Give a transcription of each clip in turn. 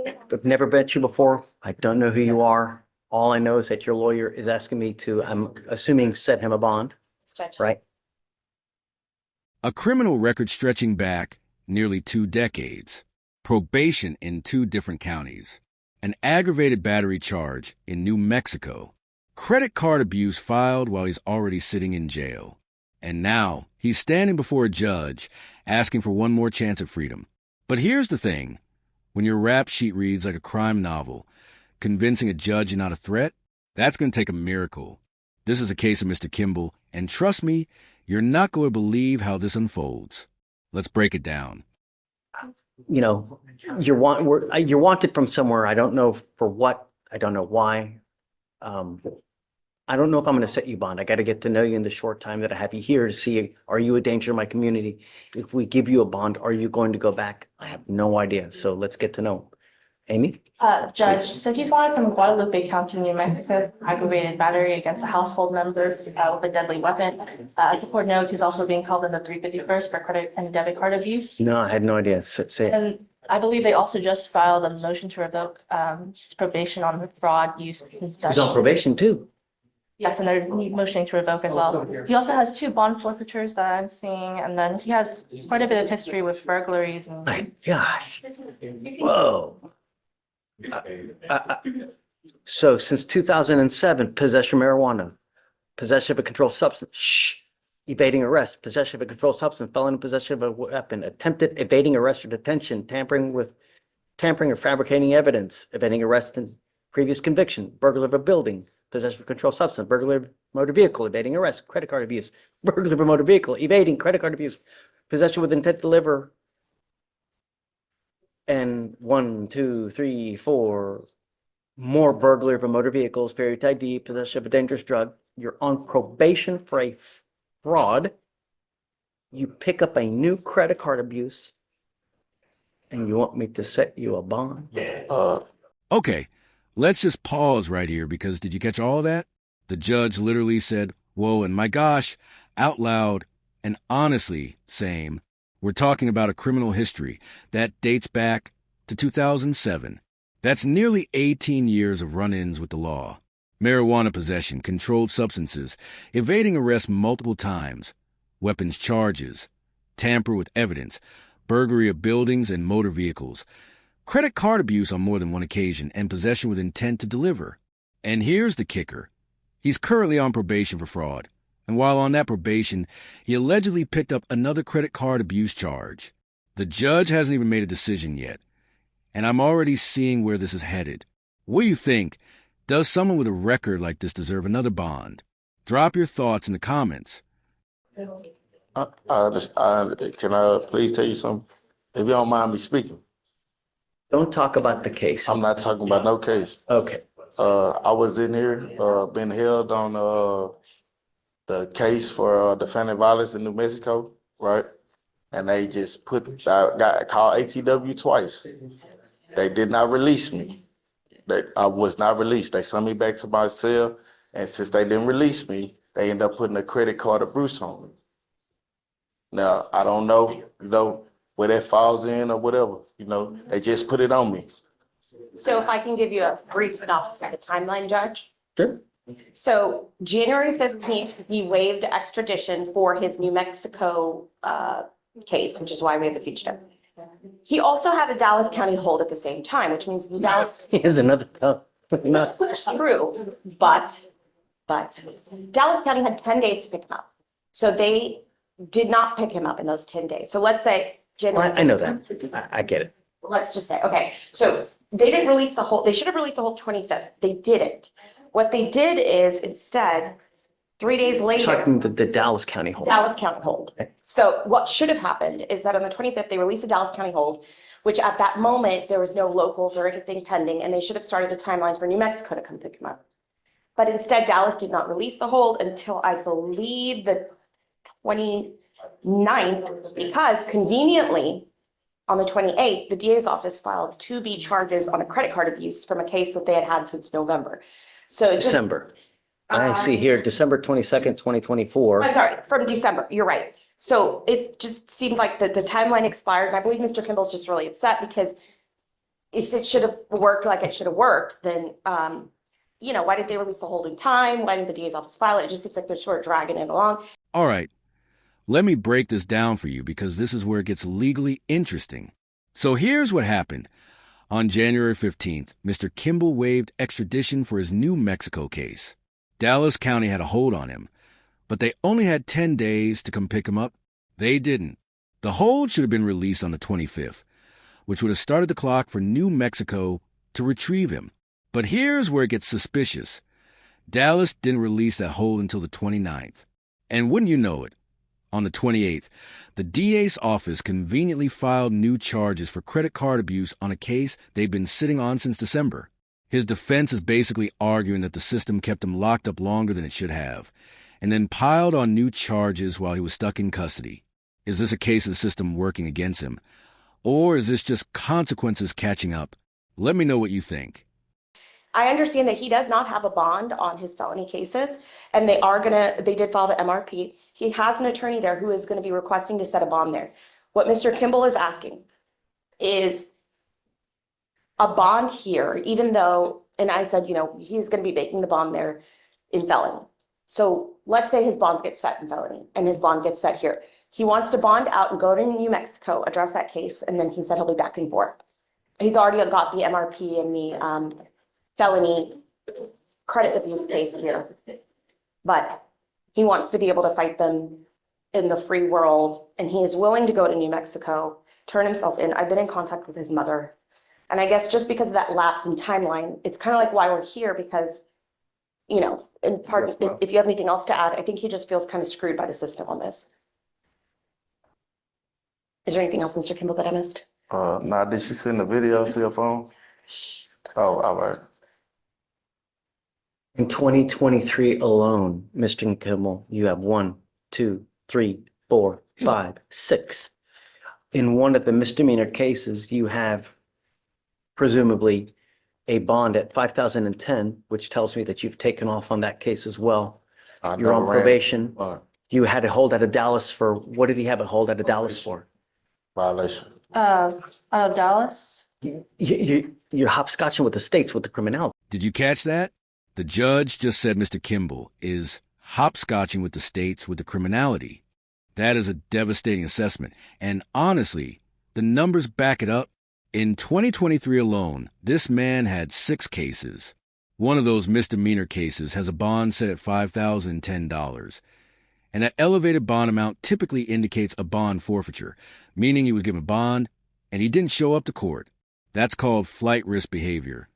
I've never met you before. I don't know who you are. All I know is that your lawyer is asking me to, I'm assuming, set him a bond, right? A criminal record stretching back nearly 2 decades, probation in 2 different counties, an aggravated battery charge in New Mexico, credit card abuse filed while he's already sitting in jail. And now he's standing before a judge asking for one more chance at freedom. But here's the thing. When your rap sheet reads like a crime novel, convincing a judge you're not a threat, that's going to take a miracle. This is a case of Mr. Kimbell, and trust me, you're not going to believe how this unfolds. Let's break it down. You know, you're wanted from somewhere. I don't know for what. I don't know why. I don't know if I'm going to set you bond. I got to get to know you in the short time that I have you here to see, are you a danger to my community? If we give you a bond, are you going to go back? I have no idea. So let's get to know. Amy? Judge, so he's wanted from Guadalupe County, New Mexico, aggravated battery against a household member with a deadly weapon. As the court knows, he's also being held in the 351st for credit and debit card abuse. No, I had no idea. Say it. And I believe they also just filed a motion to revoke his probation on fraud, use, possession. He's on probation too. Yes, and they're motioning to revoke as well. He also has 2 bond forfeitures that I'm seeing, and then he has quite a bit of history with burglaries and. My gosh. Whoa. So since 2007, possession of marijuana, possession of a controlled substance, evading arrest, possession of a controlled substance, felon in possession of a weapon, attempted evading arrest or detention, tampering or fabricating evidence, evading arrest and previous conviction, burglary of a building, possession of a controlled substance, burglary of motor vehicle, evading arrest, credit card abuse, burglary of a motor vehicle, evading credit card abuse, possession with intent to deliver, and 1, 2, 3, 4 more burglary of a motor vehicles, failure to ID, possession of a dangerous drug. You're on probation for a fraud. You pick up a new credit card abuse, and you want me to set you a bond? Okay, let's just pause right here because did you catch all of that? The judge literally said, whoa, and my gosh, out loud, and honestly, same. We're talking about a criminal history that dates back to 2007. That's nearly 18 years of run-ins with the law. Marijuana possession, controlled substances, evading arrest multiple times, weapons charges, tamper with evidence, burglary of buildings and motor vehicles, credit card abuse on more than one occasion, and possession with intent to deliver. And here's the kicker. He's currently on probation for fraud. And while on that probation, he allegedly picked up another credit card abuse charge. The judge hasn't even made a decision yet, and I'm already seeing where this is headed. What do you think? Does someone with a record like this deserve another bond? Drop your thoughts in the comments. Can I please tell you something? If you don't mind me speaking. Don't talk about the case. I'm not talking about no case. Okay. I was in here, been held on the case for defendant violence in New Mexico, right? And they just got called ATW twice. They did not release me. I was not released. They sent me back to my cell, and since they didn't release me, they ended up putting a credit card abuse on me. Now, I don't know, where that falls in or whatever, they just put it on me. So if I can give you a brief synopsis of the timeline, Judge. Sure. So January 15th, he waived extradition for his New Mexico case, which is why we have a fugitive. He also had a Dallas County hold at the same time, which means the Dallas. Here's another. True, but Dallas County had 10 days to pick him up. So they did not pick him up in those 10 days. So let's say January. I know that. I get it. Let's just say, okay, so they didn't release the whole, they should have released the whole 25th. They didn't. What they did is instead, 3 days later. Talking the Dallas County hold. Dallas County hold. Okay. So what should have happened is that on the 25th, they released the Dallas County hold, which at that moment, there was no locals or anything pending, and they should have started the timeline for New Mexico to come pick him up. But instead, Dallas did not release the hold until I believe the 29th, because conveniently, on the 28th, the DA's office filed 2B charges on a credit card abuse from a case that they had had since November. So it December. I see here, December 22nd, 2024. I'm sorry, from December, you're right. So it just seemed like the timeline expired. And I believe Mr. Kimbell's just really upset because if it should have worked like it should have worked, then, why didn't they release the holding time? Why didn't the DA's office file it? It just seems like they're sort of dragging it along. All right, let me break this down for you because this is where it gets legally interesting. So here's what happened. On January 15th, Mr. Kimbell waived extradition for his New Mexico case. Dallas County had a hold on him, but they only had 10 days to come pick him up. They didn't. The hold should have been released on the 25th, which would have started the clock for New Mexico to retrieve him. But here's where it gets suspicious. Dallas didn't release that hold until the 29th. And wouldn't you know it, on the 28th, the DA's office conveniently filed new charges for credit card abuse on a case they've been sitting on since December. His defense is basically arguing that the system kept him locked up longer than it should have, and then piled on new charges while he was stuck in custody. Is this a case of the system working against him? Or is this just consequences catching up? Let me know what you think. I understand that he does not have a bond on his felony cases, and they did file the MRP. He has an attorney there who is going to be requesting to set a bond there. What Mr. Kimbell is asking is a bond here, even though, and I said, he's going to be making the bond there in felony. So let's say his bonds get set in felony and his bond gets set here. He wants to bond out and go to New Mexico, address that case, and then he said he'll be back and forth. He's already got the MRP and the felony credit abuse case here, but he wants to be able to fight them in the free world, and he is willing to go to New Mexico, turn himself in. I've been in contact with his mother, and I guess just because of that lapse in timeline, it's kind of like why we're here, because, in part, Yes, ma'am. if you have anything else to add, I think he just feels kind of screwed by the system on this. Is there anything else, Mr. Kimbell, that I missed? Nah, did she send the video to your phone? Oh, all right. In 2023 alone, Mr. Kimbell, you have 1, 2, 3, 4, 5, 6. In one of the misdemeanor cases, you have presumably a bond at 5,010, which tells me that you've taken off on that case as well. I You're on never ran probation. a You had a hold out of Dallas for, what did he have a hold out of Dallas for? violation. Out of Dallas. You're hopscotching with the states with the criminality. Did you catch that? The judge just said Mr. Kimbell is hopscotching with the states with the criminality. That is a devastating assessment. And honestly, the numbers back it up. In 2023 alone, this man had 6 cases. One of those misdemeanor cases has a bond set at $5,010. And that elevated bond amount typically indicates a bond forfeiture, meaning he was given a bond and he didn't show up to court. That's called flight risk behavior.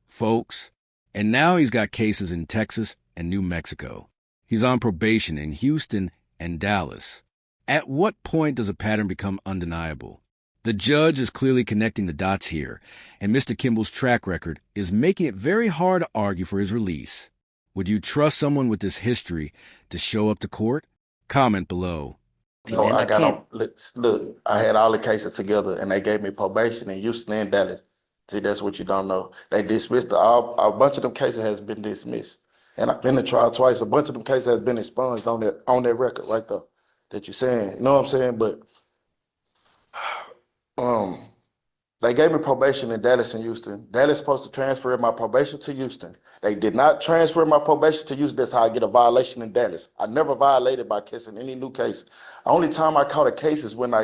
Folks, and now he's got cases in Texas and New Mexico. He's on probation in Houston and Dallas. At what point does a pattern become undeniable? The judge is clearly connecting the dots here, and Mr. Kimbell's track record is making it very hard to argue for his release. Would you trust someone with this history to show up to court? Comment below. No, Man, I I got can't- on, look, I had all the cases together and they gave me probation in Houston and Dallas. See, that's what you don't know. They dismissed a bunch of them cases has been dismissed. And I've been to trial twice. A bunch of them cases has been expunged on that record right there that you're saying. You know what I'm saying? But they gave me probation in Dallas and Houston. Dallas supposed to transfer my probation to Houston. They did not transfer my probation to Houston. That's how I get a violation in Dallas. I never violated by kissing any new case. Only time I caught a case is when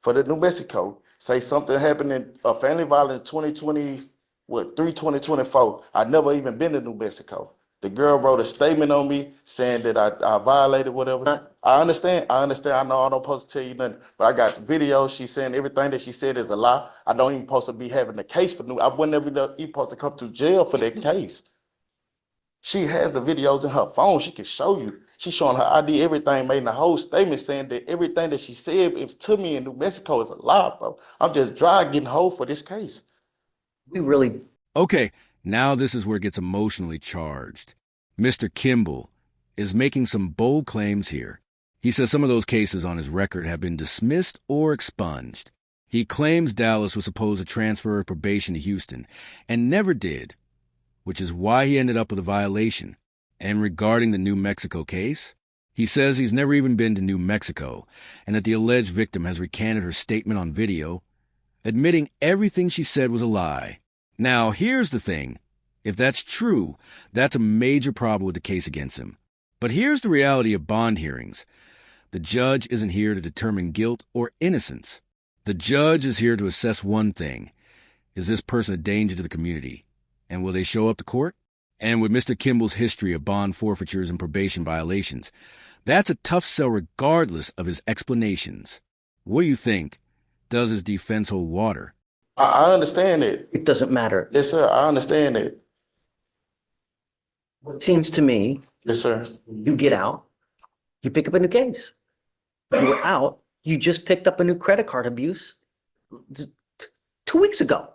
for the New Mexico, say something happened in a family violence 2024. I'd never even been to New Mexico. The girl wrote a statement on me saying that I violated whatever. I understand. I know I don't supposed to tell you nothing, but I got videos. She's saying everything that she said is a lie. I don't even supposed to be having a case for I wouldn't even supposed to come to jail for that case. She has the videos in her phone. She can show you. She's showing her ID, everything, made in a whole statement saying that everything that she said to me in New Mexico is a lie, bro. I'm just dry getting hold for this case. We really Okay, now this is where it gets emotionally charged. Mr. Kimbell is making some bold claims here. He says some of those cases on his record have been dismissed or expunged. He claims Dallas was supposed to transfer probation to Houston and never did, which is why he ended up with a violation. And regarding the New Mexico case, he says he's never even been to New Mexico and that the alleged victim has recanted her statement on video. admitting everything she said was a lie. Now, here's the thing. If that's true, that's a major problem with the case against him. But here's the reality of bond hearings. The judge isn't here to determine guilt or innocence. The judge is here to assess one thing. Is this person a danger to the community? And will they show up to court? And with Mr. Kimbell's history of bond forfeitures and probation violations, that's a tough sell regardless of his explanations. What do you think? Does his defense hold water? I understand it. It doesn't matter. Yes, sir. I understand it. It seems to me, Yes, sir. you get out, you pick up a new case. You were out, you just picked up a new credit card abuse 2 weeks ago.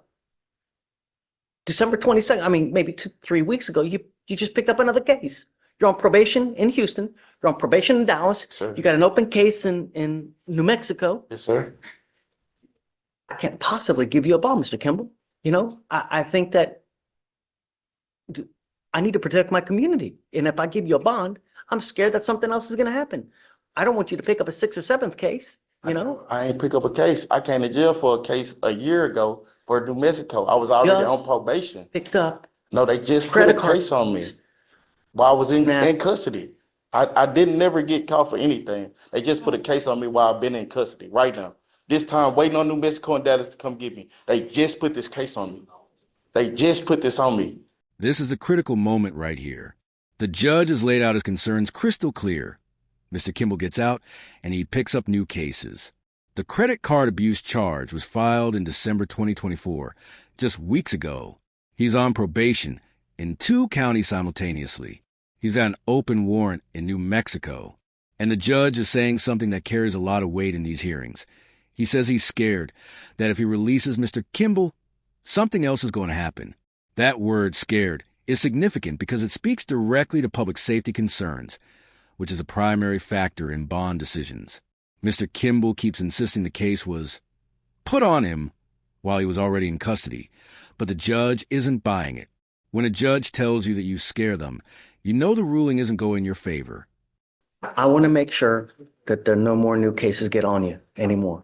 December 22nd, I mean, maybe 3 weeks ago, you just picked up another case. You're on probation in Houston, you're on probation in Dallas, Sir. you got an open case in New Mexico. Yes, sir. I can't possibly give you a bond, Mr. Kimbell. You know, I think that I need to protect my community. And if I give you a bond, I'm scared that something else is going to happen. I don't want you to pick up a 6th or 7th case, you know? I ain't pick up a case. I came to jail for a case a year ago for New Mexico. I was already Just on probation. picked up. No, they just put Credit a card. case on me while I was in Now- custody. I didn't never get caught for anything. They just put a case on me while I've been in custody right now. This time, waiting on New Mexico and Dallas to come get me. They just put this case on me. They just put this on me. This is the critical moment right here. The judge has laid out his concerns crystal clear. Mr. Kimbell gets out, and he picks up new cases. The credit card abuse charge was filed in December 2024, just weeks ago. He's on probation in 2 counties simultaneously. He's got an open warrant in New Mexico. And the judge is saying something that carries a lot of weight in these hearings. He says he's scared that if he releases Mr. Kimbell, something else is going to happen. That word, scared, is significant because it speaks directly to public safety concerns, which is a primary factor in bond decisions. Mr. Kimbell keeps insisting the case was put on him while he was already in custody, but the judge isn't buying it. When a judge tells you that you scare them, you know the ruling isn't going in your favor. I want to make sure that there are no more new cases get on you anymore.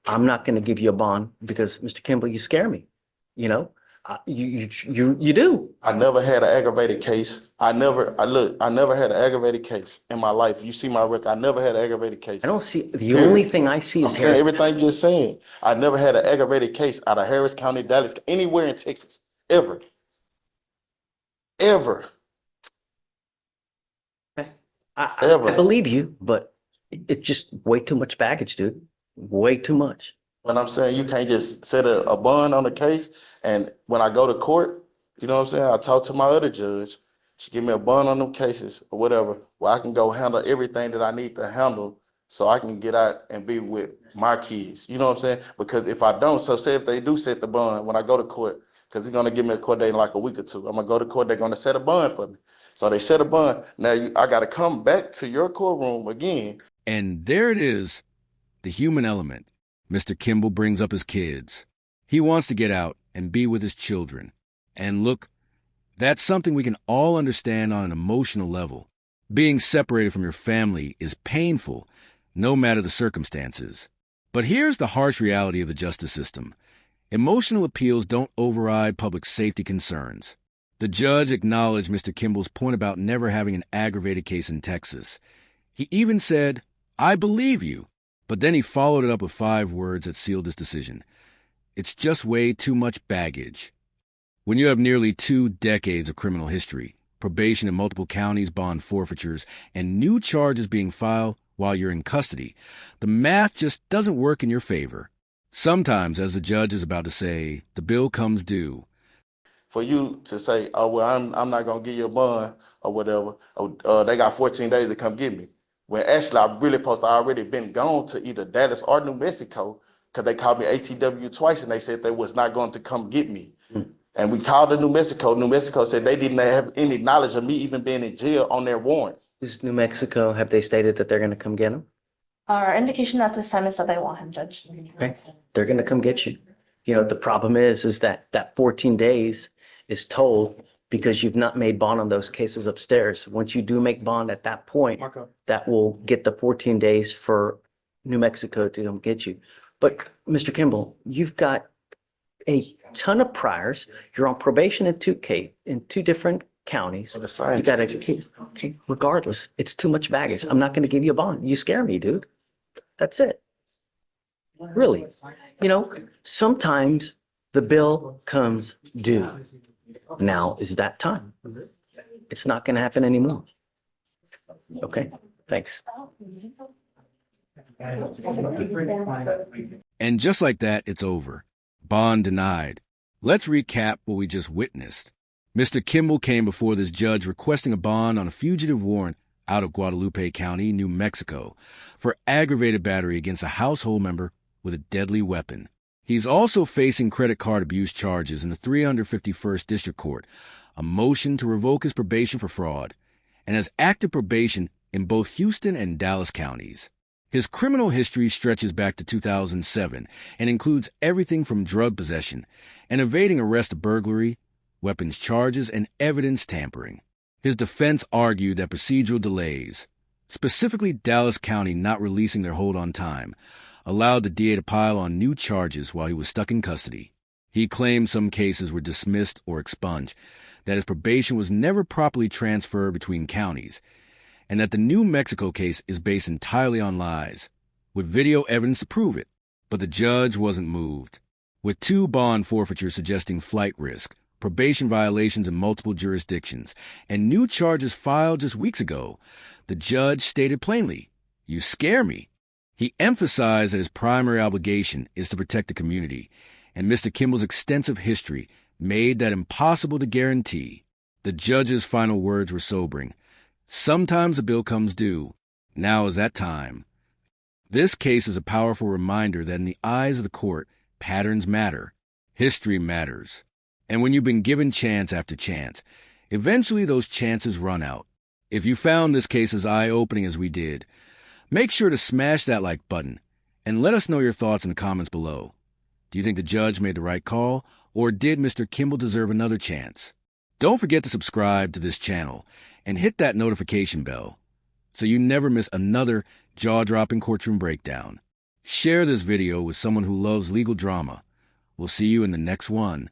I'm not going to give you a bond because, Mr. Kimbell, you scare me. You know, you do. I never had an aggravated case. I never had an aggravated case in my life. You see my record. I never had an aggravated case. I don't see, the only thing I see I'm is saying Harris. everything you're saying. I never had an aggravated case out of Harris County, Dallas, anywhere in Texas, ever. Ever. I believe you, but it's just way too much baggage, dude. Way too much. But I'm saying you can't just set a bond on the case. And when I go to court, you know what I'm saying? I talk to my other judge. She give me a bond on them cases or whatever, where I can go handle everything that I need to handle so I can get out and be with my kids. You know what I'm saying? Because if I don't, so say if they do set the bond when I go to court, because he's going to give me a court date in like a week or two. I'm going to go to court. They're going to set a bond for me. So they set a bond. Now I got to come back to your courtroom again. And there it is, the human element. Mr. Kimbell brings up his kids. He wants to get out and be with his children. And look, that's something we can all understand on an emotional level. Being separated from your family is painful, no matter the circumstances. But here's the harsh reality of the justice system. Emotional appeals don't override public safety concerns. The judge acknowledged Mr. Kimbell's point about never having an aggravated case in Texas. He even said, "I believe you," but then he followed it up with 5 words that sealed his decision. It's just way too much baggage. When you have nearly 2 decades of criminal history, probation in multiple counties, bond forfeitures, and new charges being filed while you're in custody, the math just doesn't work in your favor. Sometimes, as the judge is about to say, the bill comes due. For you to say, oh, well, I'm not going to give you a bond or whatever. They got 14 days to come get me. When actually I really supposed to already been gone to either Dallas or New Mexico because they called me ATW twice and they said they was not going to come get me. And we called to New Mexico. New Mexico said they didn't have any knowledge of me even being in jail on their warrant. Is New Mexico, have they stated that they're going to come get him? Our indication at this time is that they want him, Judge. Okay, they're going to come get you. You know, the problem is that 14 days is told because you've not made bond on those cases upstairs. Once you do make bond at that point, that will get the 14 days for New Mexico to come get you. But Mr. Kimball, you've got a ton of priors. You're on probation in two different counties. For the same. You gotta keep, okay, regardless, it's too much baggage. I'm not gonna give you a bond. You scare me, dude. That's it. Really. You know, sometimes the bill comes due. Now is that time. It's not gonna happen anymore. Okay, thanks. And just like that, it's over. Bond denied. Let's recap what we just witnessed. Mr. Kimbell came before this judge requesting a bond on a fugitive warrant out of Guadalupe County, New Mexico, for aggravated battery against a household member with a deadly weapon. He's also facing credit card abuse charges in the 351st District Court, a motion to revoke his probation for fraud, and has active probation in both Houston and Dallas counties. His criminal history stretches back to 2007 and includes everything from drug possession and evading arrest to burglary, weapons charges, and evidence tampering. His defense argued that procedural delays, specifically Dallas County not releasing their hold on time, allowed the DA to pile on new charges while he was stuck in custody. He claimed some cases were dismissed or expunged, that his probation was never properly transferred between counties, and that the New Mexico case is based entirely on lies, with video evidence to prove it. But the judge wasn't moved. With 2 bond forfeitures suggesting flight risk, probation violations in multiple jurisdictions, and new charges filed just weeks ago, the judge stated plainly, "You scare me." He emphasized that his primary obligation is to protect the community, and Mr. Kimball's extensive history made that impossible to guarantee. The judge's final words were sobering. Sometimes a bill comes due. Now is that time. This case is a powerful reminder that in the eyes of the court, patterns matter. History matters. And when you've been given chance after chance, eventually those chances run out. If you found this case as eye-opening as we did, make sure to smash that like button and let us know your thoughts in the comments below. Do you think the judge made the right call, or did Mr. Kimball deserve another chance? Don't forget to subscribe to this channel and hit that notification bell so you never miss another jaw-dropping courtroom breakdown. Share this video with someone who loves legal drama. We'll see you in the next one.